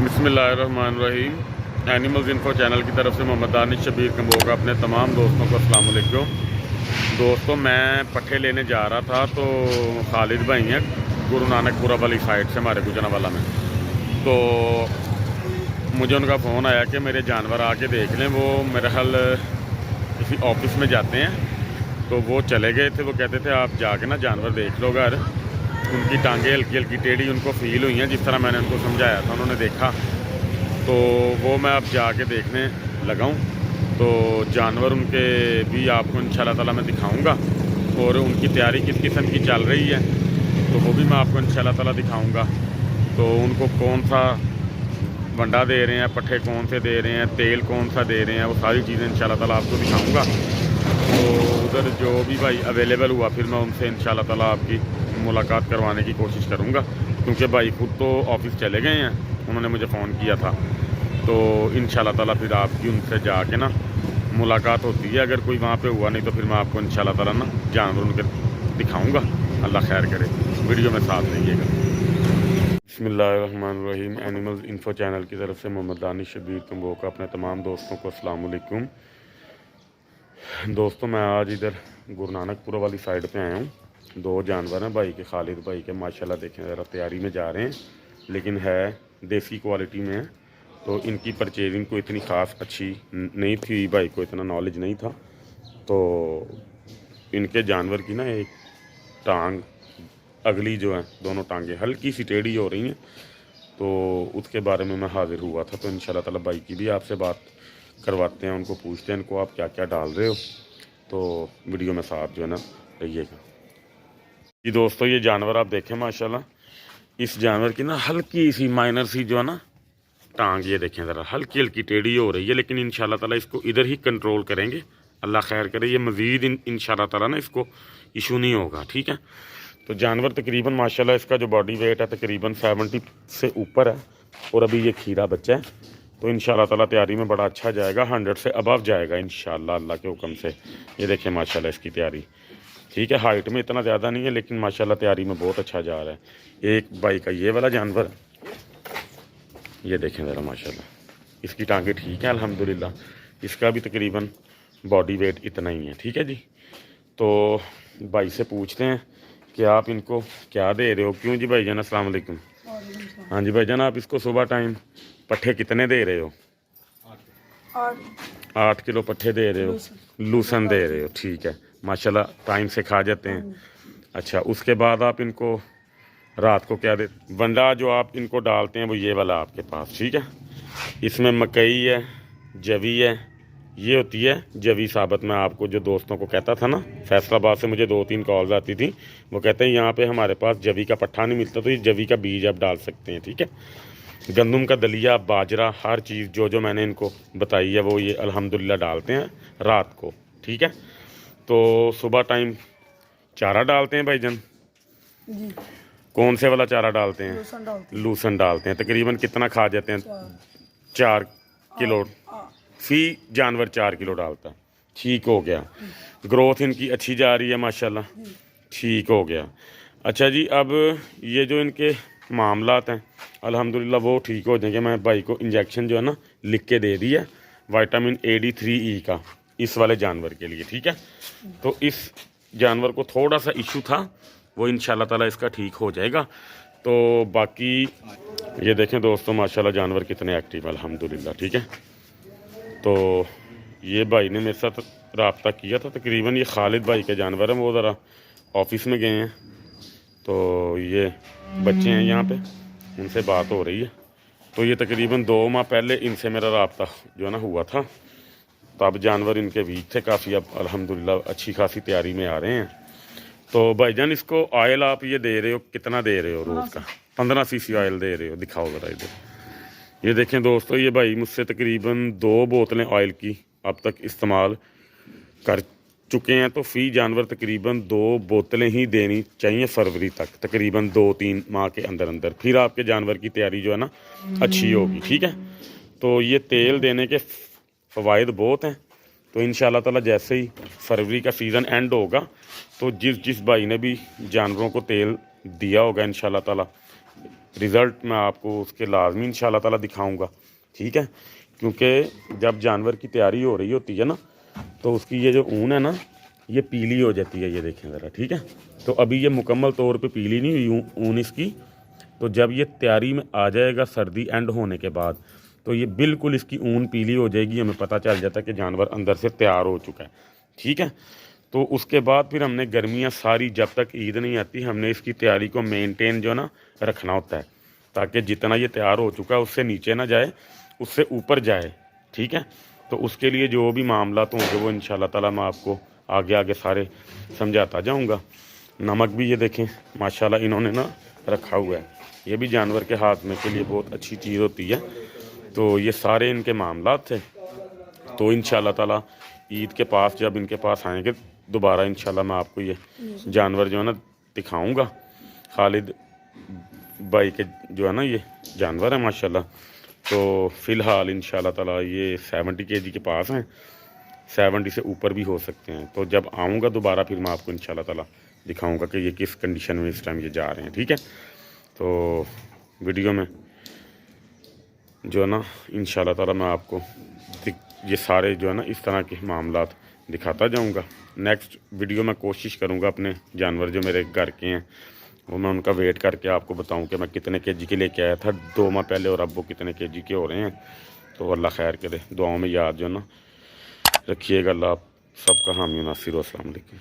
बिस्मिल्लाहिर्रहमानिर्रहीम। Animals info channel की तरफ से मोहम्मद दानिश शबीर कंबो का अपने तमाम दोस्तों को अस्सलाम वालेकुम। दोस्तों, मैं पट्ठे लेने जा रहा था तो खालिद भाई हैं गुरु नानकपुरा वाली साइड से हमारे गुजरांवाला में, तो मुझे उनका फ़ोन आया कि मेरे जानवर आके देख लें। वो मेरे ख्याल किसी ऑफिस में जाते हैं, तो वो चले गए थे। वो कहते थे आप जाके ना जानवर देख लो घर। उनकी टांगें हल्की हल्की टेढ़ी उनको फील हुई हैं, जिस तरह मैंने उनको समझाया था उन्होंने देखा। तो वो मैं अब जाके देखने लगाऊं, तो जानवर उनके भी आपको इंशाल्लाह ताला मैं दिखाऊंगा, और उनकी तैयारी किस किस्म की चल रही है तो वो भी मैं आपको इंशाल्लाह ताला दिखाऊंगा। तो उनको कौन सा वंडा दे रहे हैं, पट्ठे कौन से दे रहे हैं, तेल कौन सा दे रहे हैं, वो सारी चीज़ें इंशाल्लाह ताला आपको दिखाऊँगा। तो उधर जो भी भाई अवेलेबल हुआ फिर मैं उनसे इंशाल्लाह ताला आपकी मुलाकात करवाने की कोशिश करूँगा, क्योंकि भाई खुद तो ऑफिस चले गए हैं, उन्होंने मुझे फ़ोन किया था। तो इंशाल्लाह ताला फिर आपकी उनसे जाके ना मुलाकात होती है। अगर कोई वहाँ पे हुआ नहीं तो फिर मैं आपको इंशाल्लाह ताला ना जानवर उनके दिखाऊँगा। अल्लाह खैर करे, वीडियो में साथ रहिएगा। बिस्मिल्लाहिर्रहमानिर्रहीम। एनिमल्स इन्फो चैनल की तरफ से मोहम्मद दानिश शबीर कंबो का अपने तमाम दोस्तों को अस्सलाम वालेकुम। दोस्तों, मैं आज इधर गुरु नानकपुरा वाली साइड पे आया हूँ। दो जानवर हैं भाई के, खालिद भाई के, माशाल्लाह देखें ज़रा तैयारी में जा रहे हैं, लेकिन है देसी क्वालिटी में है। तो इनकी परचेजिंग को इतनी ख़ास अच्छी नहीं थी, भाई को इतना नॉलेज नहीं था। तो इनके जानवर की ना एक टांग अगली जो है, दोनों टांगें हल्की सी टेढ़ी हो रही हैं, तो उसके बारे में मैं हाजिर हुआ था। तो इंशाल्लाह ताला भाई की भी आपसे बात करवाते हैं, उनको पूछते हैं इनको आप क्या क्या डाल रहे हो। तो वीडियो में साथ जो है ना रहिएगा जी। दोस्तों, ये जानवर आप देखें माशाल्लाह, इस जानवर की ना हल्की सी माइनर सी जो है ना टांग, ये देखें ज़रा हल्की हल्की टेढ़ी हो रही है, लेकिन इंशाल्लाह ताला इसको इधर ही कंट्रोल करेंगे। अल्लाह खैर करे, ये मज़ीद इंशाल्लाह ताला ना इसको इशू नहीं होगा, ठीक है। तो जानवर तकरीबन माशाल्लाह इसका जो बॉडी वेट है तकरीबन 70 से ऊपर है, और अभी ये खीरा बच्चा है। तो इंशाल्लाह ताला तैयारी में बड़ा अच्छा जाएगा, 100 से अबव जाएगा इंशाल्लाह अल्लाह के हुक्म से। ये देखें माशाल्लाह इसकी तैयारी, ठीक है। हाइट में इतना ज़्यादा नहीं है, लेकिन माशाल्लाह तैयारी में बहुत अच्छा जा रहा है। एक भाई का ये वाला जानवर, ये देखें ज़रा माशाल्लाह इसकी टांगें ठीक है अल्हम्दुलिल्लाह। इसका भी तकरीबन बॉडी वेट इतना ही है, ठीक है जी। तो भाई से पूछते हैं कि आप इनको क्या दे रहे हो। क्यों जी भाईजान, अस्सलाम वालेकुम। हाँ जी भाईजान, आप इसको सुबह टाइम पट्ठे कितने दे रहे हो? 8 किलो पट्ठे दे रहे हो, लूसन दे रहे हो, ठीक है माशाल्लाह, टाइम से खा जाते हैं। अच्छा, उसके बाद आप इनको रात को क्या दे? वंडा जो आप इनको डालते हैं वो ये वाला आपके पास, ठीक है। इसमें मकई है, जवी है, ये होती है जवी साबत। मैं आपको जो दोस्तों को कहता था ना, फैसलाबाद से मुझे 2-3 कॉल्स आती थी, वो कहते हैं यहाँ पे हमारे पास जवी का पट्ठा नहीं मिलता, तो ये जवी का बीज आप डाल सकते हैं, ठीक है। गंदम का दलिया, बाजरा, हर चीज़ जो जो मैंने इनको बताई है वो ये अल्हम्दुलिल्लाह डालते हैं रात को, ठीक है। तो सुबह टाइम चारा डालते हैं भाईजान जी। कौन से वाला चारा डालते हैं? लूसन डालते हैं। तकरीबन कितना खा जाते हैं? 4 किलो फी जानवर 4 किलो डालता है, ठीक हो गया। ग्रोथ इनकी अच्छी जा रही है माशाल्लाह, ठीक हो गया। अच्छा जी, अब ये जो इनके मामलात हैं अल्हम्दुलिल्लाह वो ठीक हो जाएंगे। मैं भाई को इंजेक्शन जो है ना लिख के दे दिया विटामिन AD3E का इस वाले जानवर के लिए, ठीक है। तो इस जानवर को थोड़ा सा इशू था, वो इंशाल्लाह ताला इसका ठीक हो जाएगा। तो बाकी ये देखें दोस्तों माशाल्लाह जानवर कितने एक्टिव है अल्हम्दुलिल्लाह, ठीक है। तो ये भाई ने मेरे साथ रब्ता किया था, तकरीबन ये खालिद भाई के जानवर हैं, वो ज़रा ऑफिस में गए हैं। तो ये बच्चे हैं यहाँ पे, उनसे बात हो रही है। तो ये तकरीबन 2 माह पहले इनसे मेरा रब्ता जो है ना हुआ था, तब जानवर इनके वीक थे काफ़ी। अब अल्हम्दुलिल्लाह अच्छी खासी तैयारी में आ रहे हैं। तो भाईजान, इसको ऑयल आप ये दे रहे हो, कितना दे रहे हो रोज़ का? 15 cc ऑयल दे रहे हो, दिखाओ ज़रा इधर। ये देखें दोस्तों, ये भाई मुझसे तकरीबन 2 बोतलें ऑयल की अब तक इस्तेमाल कर चुके हैं। तो फ़ी जानवर तकरीबन 2 बोतलें ही देनी चाहिए फरवरी तक, तकरीबन 2-3 माह के अंदर अंदर। फिर आपके जानवर की तैयारी जो है ना अच्छी होगी, ठीक है। तो ये तेल देने के फ़वाइद बहुत हैं। तो इंशाल्लाह ताला जैसे ही फरवरी का सीज़न एंड होगा, तो जिस भाई ने भी जानवरों को तेल दिया होगा इंशाल्लाह ताला रिज़ल्ट मैं आपको उसके लाजमी इंशाल्लाह ताला दिखाऊंगा, ठीक है। क्योंकि जब जानवर की तैयारी हो रही होती है ना, तो उसकी ये जो ऊन है ना, ये पीली हो जाती है, ये देखें ज़रा, ठीक है। तो अभी ये मुकम्मल तौर पे पीली नहीं हुई ऊन इसकी। तो जब ये तैयारी में आ जाएगा सर्दी एंड होने के बाद, तो ये बिल्कुल इसकी ऊन पीली हो जाएगी, हमें पता चल जाता है कि जानवर अंदर से तैयार हो चुका है, ठीक है। तो उसके बाद फिर हमने गर्मियाँ सारी, जब तक ईद नहीं आती, हमने इसकी तैयारी को मेंटेन जो ना रखना होता है, ताकि जितना ये तैयार हो चुका है उससे नीचे ना जाए, उससे ऊपर जाए, ठीक है। तो उसके लिए जो भी मामला होंगे वो इंशाल्लाह ताला मैं आपको आगे आगे सारे समझाता जाऊंगा। नमक भी ये देखें माशाल्लाह इन्होंने ना रखा हुआ है, ये भी जानवर के हाथ में के लिए बहुत अच्छी चीज़ होती है। तो ये सारे इनके मामला थे। तो इंशाल्लाह ताला ईद के पास जब इनके पास आएंगे दोबारा, इंशाल्लाह मैं आपको ये जानवर जो है ना दिखाऊंगा। खालिद भाई के जो है ना ये जानवर है माशाल्लाह। तो फ़िलहाल इंशाल्लाह ताला ये 70 kg के पास हैं, 70 से ऊपर भी हो सकते हैं। तो जब आऊँगा दोबारा फिर मैं आपको इंशाल्लाह ताला दिखाऊंगा कि ये किस कंडीशन में इस टाइम ये जा रहे हैं, ठीक है। तो वीडियो में जो है ना इंशाल्लाह ताला मैं आपको ये सारे जो है ना इस तरह के मामलात दिखाता जाऊंगा। नेक्स्ट वीडियो में कोशिश करूंगा अपने जानवर जो मेरे घर के हैं वो मैं उनका वेट करके आपको बताऊं कि मैं कितने केजी के लेके आया था 2 माह पहले और अब वो कितने केजी के हो रहे हैं। तो अल्लाह खैर करे, दुआओं में याद जो है ना रखिएगा। अल्लाह सबका हामी नासिर। अस्सलाम वालेकुम।